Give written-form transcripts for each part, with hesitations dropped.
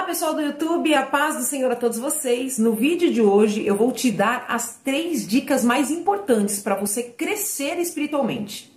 Pessoal do YouTube, a paz do Senhor a todos vocês. No vídeo de hoje eu vou te dar as 3 dicas mais importantes para você crescer espiritualmente.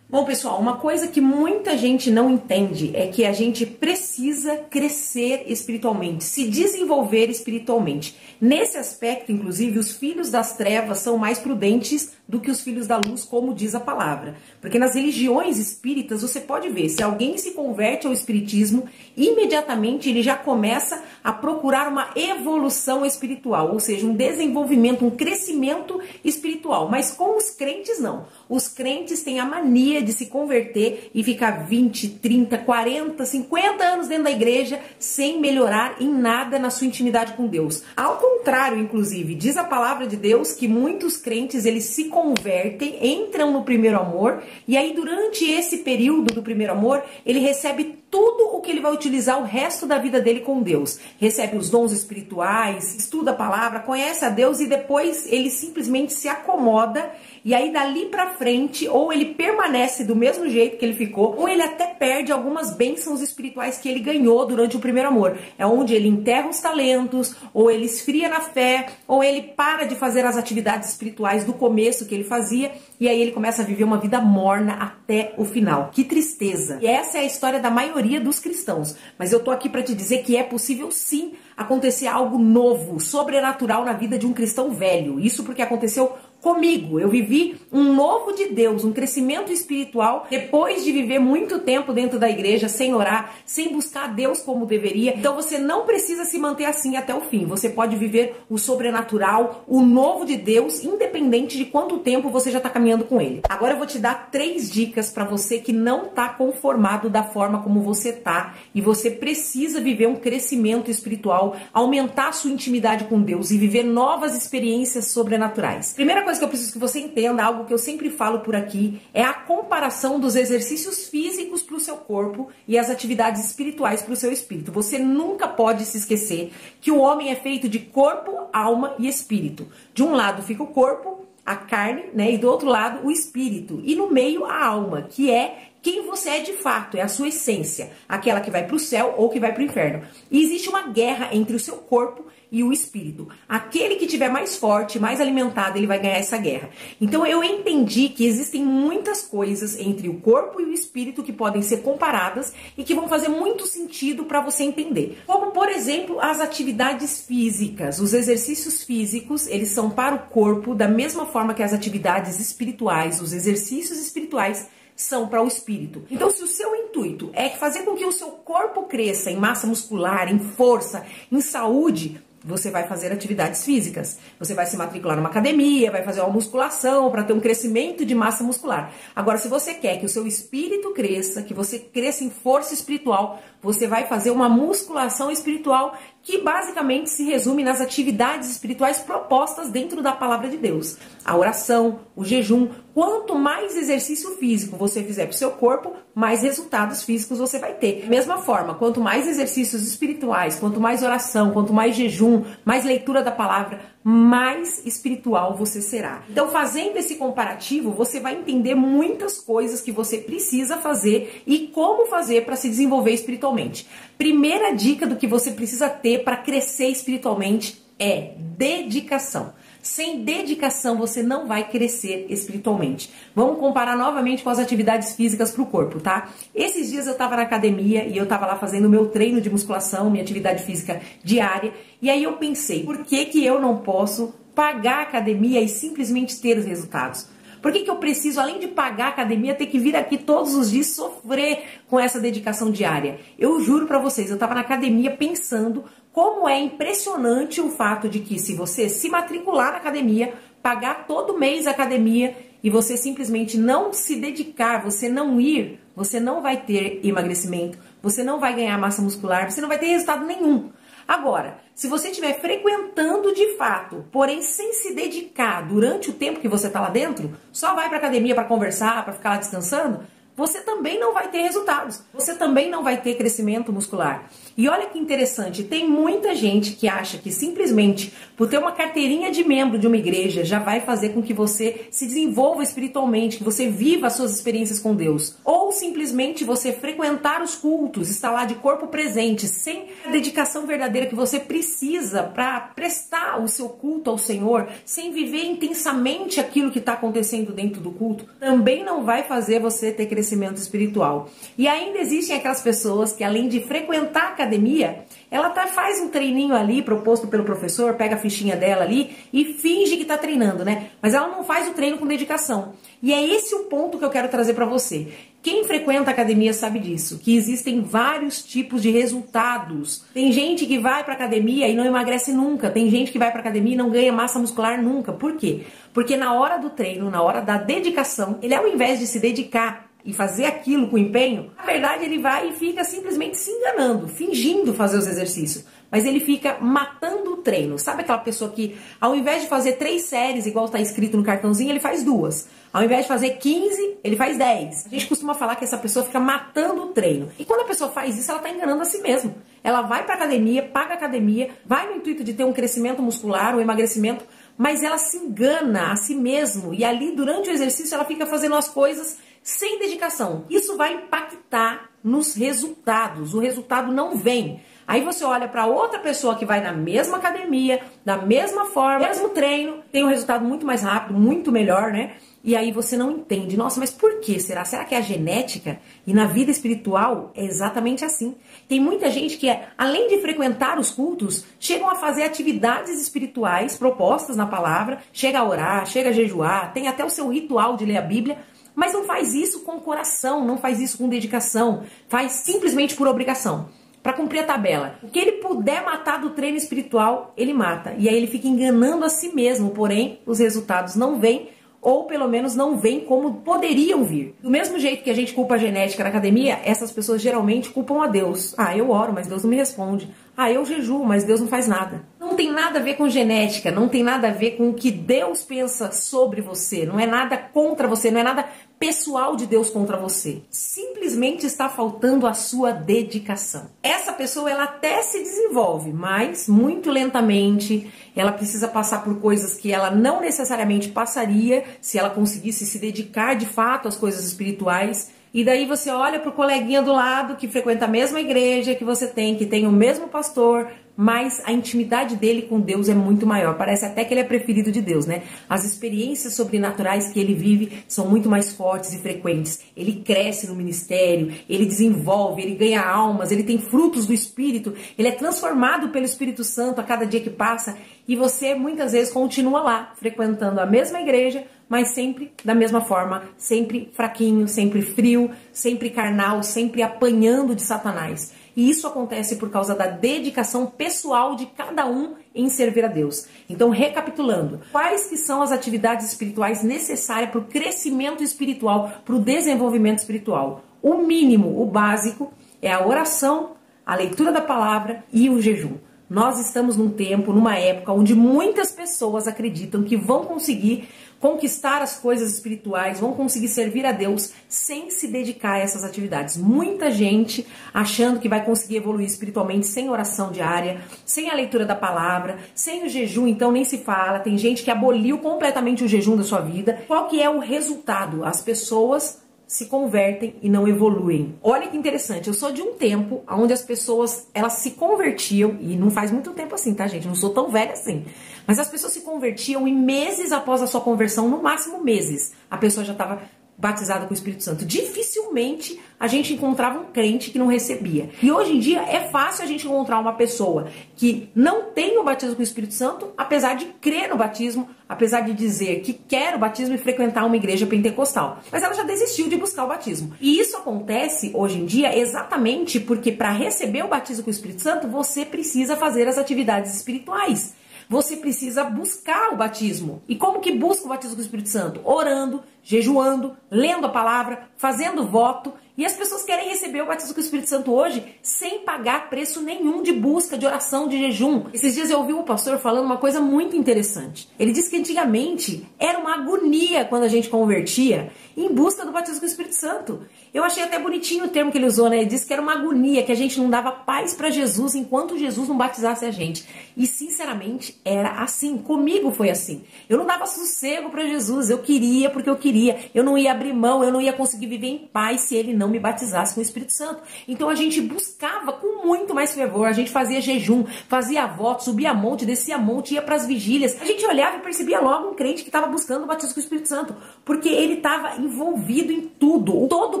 Bom, pessoal, uma coisa que muita gente não entende é que a gente precisa crescer espiritualmente, se desenvolver espiritualmente. Nesse aspecto, inclusive, os filhos das trevas são mais prudentes do que os filhos da luz, como diz a palavra. Porque nas religiões espíritas, você pode ver, se alguém se converte ao espiritismo, imediatamente ele já começa a procurar uma evolução espiritual, ou seja, um desenvolvimento, um crescimento espiritual. Mas com os crentes, não. Os crentes têm a mania de se converter e ficar 20, 30, 40, 50 anos dentro da igreja sem melhorar em nada na sua intimidade com Deus. Ao contrário, inclusive, diz a palavra de Deus que muitos crentes, eles se convertem, entram no primeiro amor, e aí durante esse período do primeiro amor, ele recebe tudo o que ele vai utilizar o resto da vida dele com Deus. Recebe os dons espirituais, estuda a palavra, conhece a Deus e depois ele simplesmente se acomoda, e aí dali pra frente, ou ele permanece do mesmo jeito que ele ficou, ou ele até perde algumas bênçãos espirituais que ele ganhou durante o primeiro amor. É onde ele enterra os talentos, ou ele esfria na fé, ou ele para de fazer as atividades espirituais do começo que ele fazia, e aí ele começa a viver uma vida morna até o final. Que tristeza! E essa é a história da maioria dos cristãos. Mas eu tô aqui para te dizer que é possível sim acontecer algo novo, sobrenatural na vida de um cristão velho. Isso porque aconteceu comigo. Eu vivi um novo de Deus, um crescimento espiritual, depois de viver muito tempo dentro da igreja, sem orar, sem buscar Deus como deveria. Então você não precisa se manter assim até o fim. Você pode viver o sobrenatural, o novo de Deus, independente de quanto tempo você já está caminhando com ele. Agora eu vou te dar 3 dicas para você que não está conformado da forma como você tá, e você precisa viver um crescimento espiritual, aumentar a sua intimidade com Deus e viver novas experiências sobrenaturais. Primeira coisa que eu preciso que você entenda, algo que eu sempre falo por aqui, é a comparação dos exercícios físicos para o seu corpo e as atividades espirituais para o seu espírito. Você nunca pode se esquecer que o homem é feito de corpo, alma e espírito. De um lado fica o corpo, a carne, né, e do outro lado o espírito. E no meio a alma, que é quem você é de fato, é a sua essência, aquela que vai para o céu ou que vai para o inferno. E existe uma guerra entre o seu corpo e o espírito. Aquele que tiver mais forte, mais alimentado, ele vai ganhar essa guerra. Então eu entendi que existem muitas coisas entre o corpo e o espírito que podem ser comparadas e que vão fazer muito sentido para você entender. Como, por exemplo, as atividades físicas. Os exercícios físicos, eles são para o corpo da mesma forma que as atividades espirituais, os exercícios espirituais são para o espírito. Então, se o seu intuito é fazer com que o seu corpo cresça em massa muscular, em força, em saúde, você vai fazer atividades físicas. Você vai se matricular numa academia, vai fazer uma musculação para ter um crescimento de massa muscular. Agora, se você quer que o seu espírito cresça, que você cresça em força espiritual, você vai fazer uma musculação espiritual que basicamente se resume nas atividades espirituais propostas dentro da palavra de Deus. A oração, o jejum. Quanto mais exercício físico você fizer para o seu corpo, mais resultados físicos você vai ter. Da mesma forma, quanto mais exercícios espirituais, quanto mais oração, quanto mais jejum, mais leitura da palavra, mais espiritual você será. Então, fazendo esse comparativo, você vai entender muitas coisas que você precisa fazer e como fazer para se desenvolver espiritualmente. Primeira dica do que você precisa ter para crescer espiritualmente é dedicação. Sem dedicação, você não vai crescer espiritualmente. Vamos comparar novamente com as atividades físicas para o corpo, tá? Esses dias eu estava na academia e eu estava lá fazendo o meu treino de musculação, minha atividade física diária. E aí eu pensei, por que que eu não posso pagar a academia e simplesmente ter os resultados? Por que que eu preciso, além de pagar a academia, ter que vir aqui todos os dias sofrer com essa dedicação diária? Eu juro pra vocês, eu tava na academia pensando como é impressionante o fato de que se você se matricular na academia, pagar todo mês a academia e você simplesmente não se dedicar, você não ir, você não vai ter emagrecimento, você não vai ganhar massa muscular, você não vai ter resultado nenhum. Agora, se você estiver frequentando de fato, porém sem se dedicar durante o tempo que você está lá dentro, só vai para academia para conversar, para ficar lá descansando, você também não vai ter resultados, você também não vai ter crescimento muscular. E olha que interessante, tem muita gente que acha que simplesmente por ter uma carteirinha de membro de uma igreja já vai fazer com que você se desenvolva espiritualmente, que você viva as suas experiências com Deus. Ou simplesmente você frequentar os cultos, estar lá de corpo presente, sem a dedicação verdadeira que você precisa para prestar o seu culto ao Senhor, sem viver intensamente aquilo que está acontecendo dentro do culto, também não vai fazer você ter crescimento espiritual. E ainda existem aquelas pessoas que, além de frequentar a academia, ela faz um treininho ali proposto pelo professor, pega a fichinha dela ali e finge que está treinando, né? Mas ela não faz o treino com dedicação. E é esse o ponto que eu quero trazer para você. Quem frequenta a academia sabe disso, que existem vários tipos de resultados. Tem gente que vai para a academia e não emagrece nunca. Tem gente que vai para a academia e não ganha massa muscular nunca. Por quê? Porque na hora do treino, na hora da dedicação, ele ao invés de se dedicar e fazer aquilo com empenho, na verdade ele vai e fica simplesmente se enganando, fingindo fazer os exercícios. Mas ele fica matando o treino. Sabe aquela pessoa que, ao invés de fazer 3 séries, igual está escrito no cartãozinho, ele faz 2. Ao invés de fazer 15, ele faz 10. A gente costuma falar que essa pessoa fica matando o treino. E quando a pessoa faz isso, ela está enganando a si mesma. Ela vai para a academia, paga a academia, vai no intuito de ter um crescimento muscular, um emagrecimento, mas ela se engana a si mesma. E ali, durante o exercício, ela fica fazendo as coisas sem dedicação. Isso vai impactar nos resultados. O resultado não vem. Aí você olha para outra pessoa que vai na mesma academia, da mesma forma, mesmo treino, tem um resultado muito mais rápido, muito melhor, né? E aí você não entende. Nossa, mas por que será? Será que é a genética? E na vida espiritual é exatamente assim. Tem muita gente que, além de frequentar os cultos, chegam a fazer atividades espirituais propostas na palavra, chega a orar, chega a jejuar, tem até o seu ritual de ler a Bíblia, mas não faz isso com coração, não faz isso com dedicação, faz simplesmente por obrigação, para cumprir a tabela. O que ele puder matar do treino espiritual, ele mata. E aí ele fica enganando a si mesmo, porém os resultados não vêm, ou pelo menos não vêm como poderiam vir. Do mesmo jeito que a gente culpa a genética na academia, essas pessoas geralmente culpam a Deus. Ah, eu oro, mas Deus não me responde. Ah, eu jejuo, mas Deus não faz nada. Não tem nada a ver com genética, não tem nada a ver com o que Deus pensa sobre você, não é nada contra você, não é nada pessoal de Deus contra você. Simplesmente está faltando a sua dedicação. Essa pessoa, ela até se desenvolve, mas muito lentamente. Ela precisa passar por coisas que ela não necessariamente passaria se ela conseguisse se dedicar de fato às coisas espirituais. E daí você olha pro coleguinha do lado que frequenta a mesma igreja que você tem, que tem o mesmo pastor, mas a intimidade dele com Deus é muito maior. Parece até que ele é preferido de Deus, né? As experiências sobrenaturais que ele vive são muito mais fortes e frequentes. Ele cresce no ministério, ele desenvolve, ele ganha almas, ele tem frutos do Espírito, ele é transformado pelo Espírito Santo a cada dia que passa. E você muitas vezes continua lá, frequentando a mesma igreja, mas sempre da mesma forma, sempre fraquinho, sempre frio, sempre carnal, sempre apanhando de Satanás. E isso acontece por causa da dedicação pessoal de cada um em servir a Deus. Então, recapitulando, quais que são as atividades espirituais necessárias para o crescimento espiritual, para o desenvolvimento espiritual? O mínimo, o básico, é a oração, a leitura da palavra e o jejum. Nós estamos num tempo, numa época onde muitas pessoas acreditam que vão conseguir conquistar as coisas espirituais, vão conseguir servir a Deus sem se dedicar a essas atividades. Muita gente achando que vai conseguir evoluir espiritualmente sem oração diária, sem a leitura da palavra, sem o jejum, então nem se fala. Tem gente que aboliu completamente o jejum da sua vida. Qual que é o resultado? As pessoas se convertem e não evoluem. Olha que interessante, eu sou de um tempo onde as pessoas, elas se convertiam, e não faz muito tempo assim, tá, gente? Não sou tão velha assim. Mas as pessoas se convertiam e meses após a sua conversão, no máximo meses, a pessoa já estava batizada com o Espírito Santo. Dificilmente a gente encontrava um crente que não recebia. E hoje em dia é fácil a gente encontrar uma pessoa que não tem o batismo com o Espírito Santo, apesar de crer no batismo, apesar de dizer que quer o batismo e frequentar uma igreja pentecostal. Mas ela já desistiu de buscar o batismo. E isso acontece hoje em dia exatamente porque para receber o batismo com o Espírito Santo, você precisa fazer as atividades espirituais. Você precisa buscar o batismo. E como que busca o batismo com o Espírito Santo? Orando, jejuando, lendo a palavra, fazendo voto. E as pessoas querem receber o batismo com o Espírito Santo hoje sem pagar preço nenhum de busca, de oração, de jejum. Esses dias eu ouvi um pastor falando uma coisa muito interessante. Ele disse que antigamente era uma agonia quando a gente convertia em busca do batismo com o Espírito Santo. Eu achei até bonitinho o termo que ele usou, né? Ele disse que era uma agonia, que a gente não dava paz para Jesus enquanto Jesus não batizasse a gente. E sinceramente era assim. Comigo foi assim. Eu não dava sossego para Jesus. Eu queria porque eu queria. Eu não ia abrir mão, eu não ia conseguir viver em paz se ele não me batizasse com o Espírito Santo. Então a gente buscava com muito mais fervor. A gente fazia jejum, fazia voto, subia monte, descia monte, ia para as vigílias. A gente olhava e percebia logo um crente que estava buscando o batismo com o Espírito Santo, porque ele estava envolvido em tudo. Todo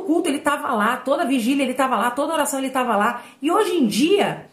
culto ele estava lá, toda vigília ele estava lá, toda oração ele estava lá. E hoje em dia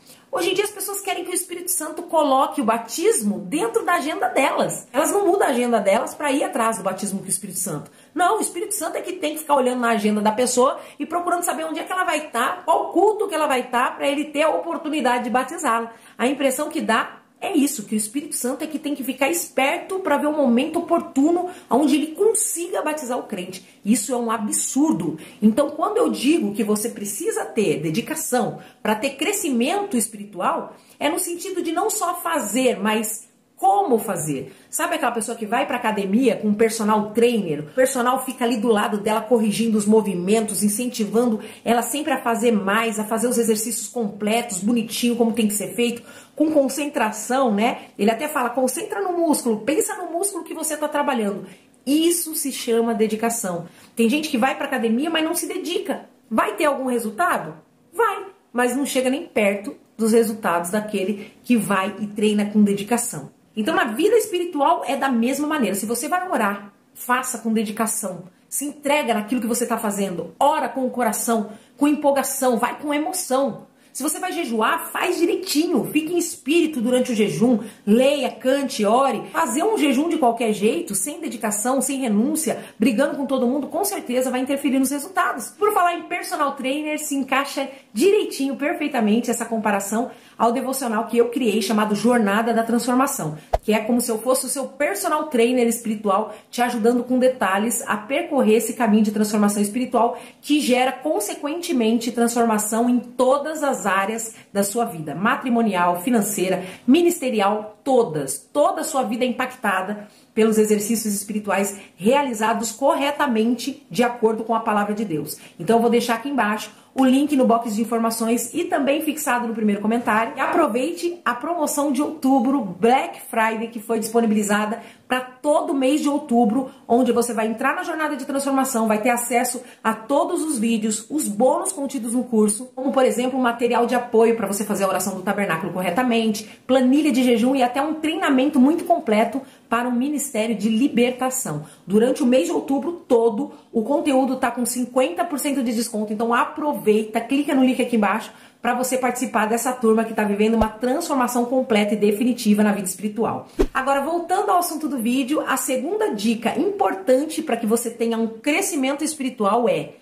as pessoas querem que o Espírito Santo coloque o batismo dentro da agenda delas. Elas não mudam a agenda delas para ir atrás do batismo com o Espírito Santo. Não, o Espírito Santo é que tem que ficar olhando na agenda da pessoa e procurando saber onde é que ela vai estar, qual culto que ela vai estar, para ele ter a oportunidade de batizá-la. A impressão que dá é isso, que o Espírito Santo é que tem que ficar esperto para ver o momento oportuno onde ele consiga batizar o crente. Isso é um absurdo. Então, quando eu digo que você precisa ter dedicação para ter crescimento espiritual, é no sentido de não só fazer, mas como fazer. Sabe aquela pessoa que vai para academia com um personal trainer? O personal fica ali do lado dela corrigindo os movimentos, incentivando ela sempre a fazer mais, a fazer os exercícios completos, bonitinho, como tem que ser feito, com concentração, né? Ele até fala, concentra no músculo, pensa no músculo que você está trabalhando. Isso se chama dedicação. Tem gente que vai para academia, mas não se dedica. Vai ter algum resultado? Vai, mas não chega nem perto dos resultados daquele que vai e treina com dedicação. Então, na vida espiritual é da mesma maneira. Se você vai orar, faça com dedicação. Se entrega naquilo que você está fazendo. Ora com o coração, com empolgação, vai com emoção. Se você vai jejuar, faz direitinho. Fique em espírito durante o jejum. Leia, cante, ore. Fazer um jejum de qualquer jeito, sem dedicação, sem renúncia, brigando com todo mundo, com certeza vai interferir nos resultados. Por falar em personal trainer, se encaixa direitinho, perfeitamente, essa comparação ao devocional que eu criei, chamado Jornada da Transformação, que é como se eu fosse o seu personal trainer espiritual, te ajudando com detalhes a percorrer esse caminho de transformação espiritual que gera, consequentemente, transformação em todas as áreas da sua vida, matrimonial, financeira, ministerial, todas. Toda a sua vida é impactada pelos exercícios espirituais realizados corretamente de acordo com a palavra de Deus. Então eu vou deixar aqui embaixo o link no box de informações e também fixado no primeiro comentário. E aproveite a promoção de outubro, Black Friday, que foi disponibilizada para todo mês de outubro, onde você vai entrar na jornada de transformação, vai ter acesso a todos os vídeos, os bônus contidos no curso, como por exemplo um material de apoio para você fazer a oração do tabernáculo corretamente, planilha de jejum e até um treinamento muito completo para o Ministério de Libertação. Durante o mês de outubro todo, o conteúdo está com 50% de desconto, então aproveita, clica no link aqui embaixo para você participar dessa turma que está vivendo uma transformação completa e definitiva na vida espiritual. Agora, voltando ao assunto do vídeo, a segunda dica importante para que você tenha um crescimento espiritual é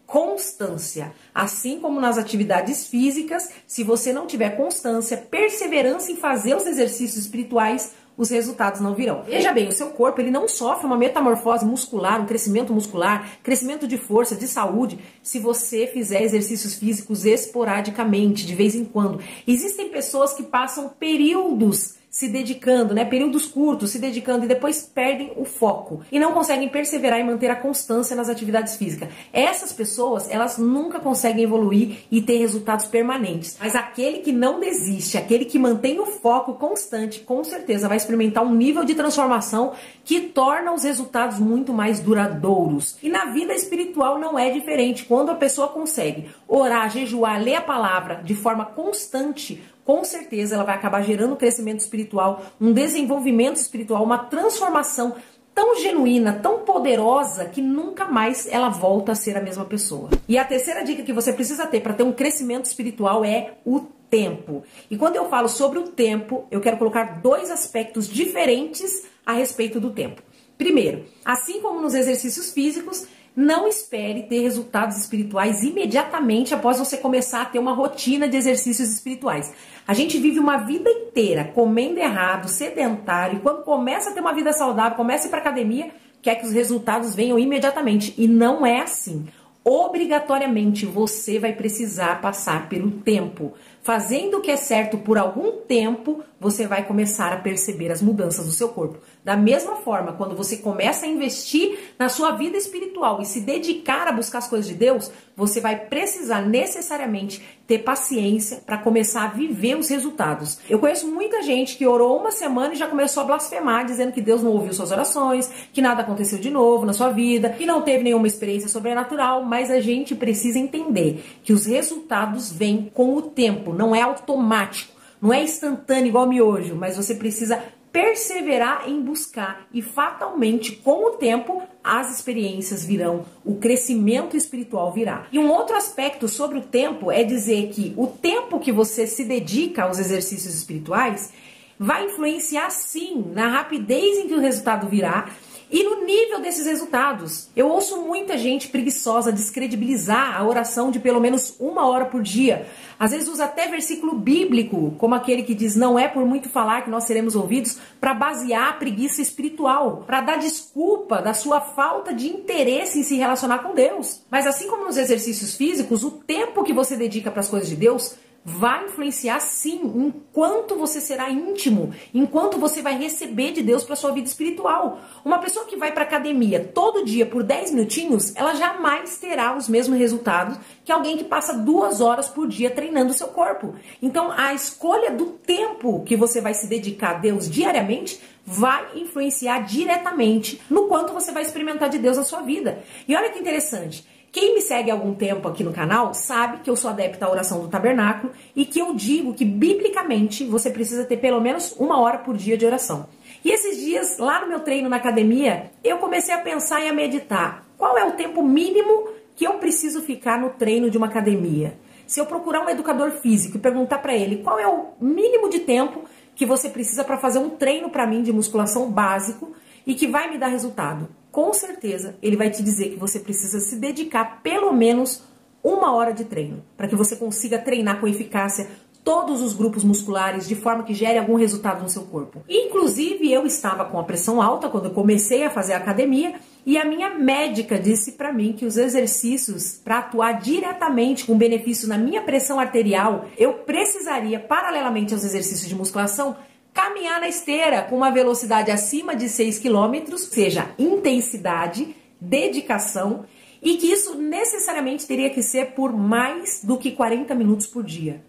constância. Assim como nas atividades físicas, se você não tiver constância, perseverança em fazer os exercícios espirituais, os resultados não virão. Veja bem, o seu corpo ele não sofre uma metamorfose muscular, um crescimento muscular, crescimento de força, de saúde, se você fizer exercícios físicos esporadicamente, de vez em quando. Existem pessoas que passam períodos se dedicando, né, períodos curtos se dedicando e depois perdem o foco e não conseguem perseverar e manter a constância nas atividades físicas. Essas pessoas, elas nunca conseguem evoluir e ter resultados permanentes. Mas aquele que não desiste, aquele que mantém o foco constante, com certeza vai experimentar um nível de transformação que torna os resultados muito mais duradouros. E na vida espiritual não é diferente. Quando a pessoa consegue orar, jejuar, ler a palavra de forma constante, com certeza ela vai acabar gerando crescimento espiritual, um desenvolvimento espiritual, uma transformação tão genuína, tão poderosa, que nunca mais ela volta a ser a mesma pessoa. E a terceira dica que você precisa ter para ter um crescimento espiritual é o tempo. E quando eu falo sobre o tempo, eu quero colocar dois aspectos diferentes a respeito do tempo. Primeiro, assim como nos exercícios físicos, não espere ter resultados espirituais imediatamente após você começar a ter uma rotina de exercícios espirituais. A gente vive uma vida inteira comendo errado, sedentário, e quando começa a ter uma vida saudável, começa a ir para academia, quer que os resultados venham imediatamente. E não é assim. obrigatoriamente você vai precisar passar pelo tempo. Fazendo o que é certo por algum tempo, você vai começar a perceber as mudanças do seu corpo. Da mesma forma, quando você começa a investir na sua vida espiritual e se dedicar a buscar as coisas de Deus, você vai precisar necessariamente ter paciência para começar a viver os resultados. Eu conheço muita gente que orou uma semana e já começou a blasfemar, dizendo que Deus não ouviu suas orações, que nada aconteceu de novo na sua vida, que não teve nenhuma experiência sobrenatural, mas a gente precisa entender que os resultados vêm com o tempo, não é automático, não é instantâneo igual miojo, mas você precisa perseverar em buscar e fatalmente com o tempo as experiências virão, o crescimento espiritual virá. E um outro aspecto sobre o tempo é dizer que o tempo que você se dedica aos exercícios espirituais vai influenciar sim na rapidez em que o resultado virá e no nível desses resultados. Eu ouço muita gente preguiçosa descredibilizar a oração de pelo menos 1 hora por dia. Às vezes usa até versículo bíblico, como aquele que diz: não é por muito falar que nós seremos ouvidos, para basear a preguiça espiritual, para dar desculpa da sua falta de interesse em se relacionar com Deus. Mas assim como nos exercícios físicos, o tempo que você dedica para as coisas de Deus vai influenciar sim enquanto você será íntimo, enquanto você vai receber de Deus para sua vida espiritual. Uma pessoa que vai para academia todo dia por 10 minutinhos, ela jamais terá os mesmos resultados que alguém que passa 2 horas por dia treinando o seu corpo. Então a escolha do tempo que você vai se dedicar a Deus diariamente vai influenciar diretamente no quanto você vai experimentar de Deus na sua vida. E olha que interessante. Quem me segue há algum tempo aqui no canal sabe que eu sou adepta à oração do tabernáculo e que eu digo que, biblicamente, você precisa ter pelo menos 1 hora por dia de oração. E esses dias, lá no meu treino na academia, eu comecei a pensar e a meditar. Qual é o tempo mínimo que eu preciso ficar no treino de uma academia? Se eu procurar um educador físico e perguntar para ele qual é o mínimo de tempo que você precisa para fazer um treino para mim de musculação básico e que vai me dar resultado, com certeza ele vai te dizer que você precisa se dedicar pelo menos 1 hora de treino, para que você consiga treinar com eficácia todos os grupos musculares de forma que gere algum resultado no seu corpo. Inclusive, eu estava com a pressão alta quando eu comecei a fazer academia e a minha médica disse para mim que os exercícios para atuar diretamente com benefício na minha pressão arterial, eu precisaria, paralelamente aos exercícios de musculação, caminhar na esteira com uma velocidade acima de 6 km, seja intensidade, dedicação, e que isso necessariamente teria que ser por mais do que 40 minutos por dia.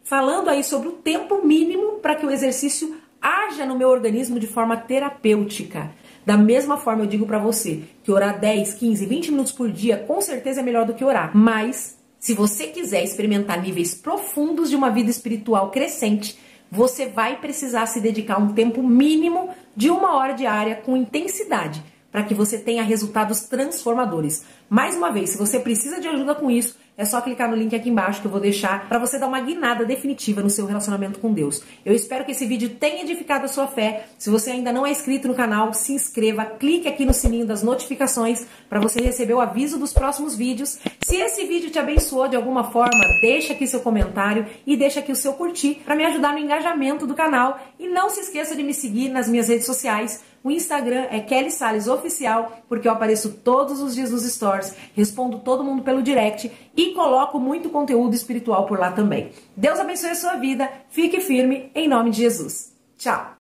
Falando aí sobre o tempo mínimo para que o exercício haja no meu organismo de forma terapêutica. Da mesma forma eu digo para você que orar 10, 15, 20 minutos por dia com certeza é melhor do que orar. Mas se você quiser experimentar níveis profundos de uma vida espiritual crescente, você vai precisar se dedicar um tempo mínimo de 1 hora diária com intensidade, para que você tenha resultados transformadores. Mais uma vez, se você precisa de ajuda com isso, é só clicar no link aqui embaixo que eu vou deixar para você dar uma guinada definitiva no seu relacionamento com Deus. Eu espero que esse vídeo tenha edificado a sua fé. Se você ainda não é inscrito no canal, se inscreva, clique aqui no sininho das notificações para você receber o aviso dos próximos vídeos. Se esse vídeo te abençoou de alguma forma, deixa aqui seu comentário e deixa aqui o seu curtir para me ajudar no engajamento do canal. E não se esqueça de me seguir nas minhas redes sociais. O Instagram é Kelly Salles Oficial, porque eu apareço todos os dias nos stories, respondo todo mundo pelo direct e coloco muito conteúdo espiritual por lá também. Deus abençoe a sua vida, fique firme, em nome de Jesus. Tchau!